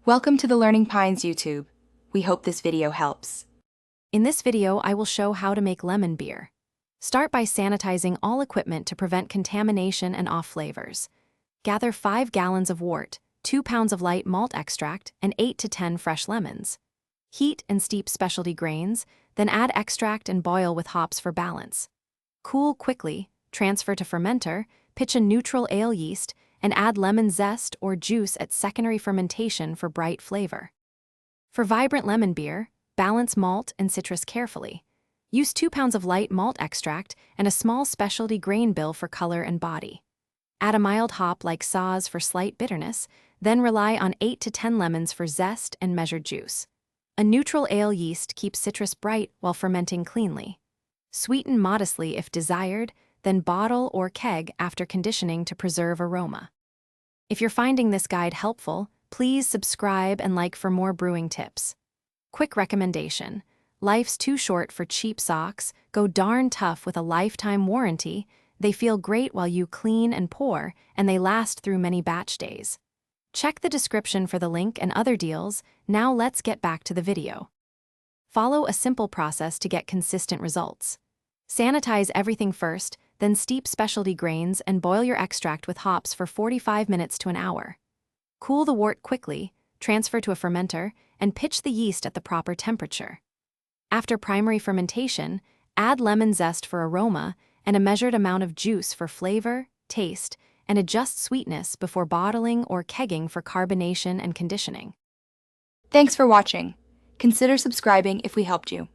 Welcome to the Learning Pines YouTube. We hope this video helps. In this video, I will show how to make lemon beer. Start by sanitizing all equipment to prevent contamination and off flavors. Gather 5 gallons of wort, 2 pounds of light malt extract, and 8 to 10 fresh lemons. Heat and steep specialty grains, then add extract and boil with hops for balance. Cool quickly, transfer to fermenter, pitch a neutral ale yeast, and add lemon zest or juice at secondary fermentation for bright flavor. For vibrant lemon beer, balance malt and citrus carefully. Use 2 pounds of light malt extract and a small specialty grain bill for color and body. Add a mild hop like Saaz for slight bitterness, then rely on 8 to 10 lemons for zest and measured juice. A neutral ale yeast keeps citrus bright while fermenting cleanly. Sweeten modestly if desired, then bottle or keg after conditioning to preserve aroma. If you're finding this guide helpful, please subscribe and like for more brewing tips. Quick recommendation: life's too short for cheap socks. Go darn tough with a lifetime warranty. They feel great while you clean and pour, and they last through many batch days. Check the description for the link and other deals. Now let's get back to the video. Follow a simple process to get consistent results. Sanitize everything first, then steep specialty grains and boil your extract with hops for 45 minutes to an hour. Cool the wort quickly, transfer to a fermenter, and pitch the yeast at the proper temperature. After primary fermentation, add lemon zest for aroma and a measured amount of juice for flavor, taste, and adjust sweetness before bottling or kegging for carbonation and conditioning. Thanks for watching. Consider subscribing if we helped you.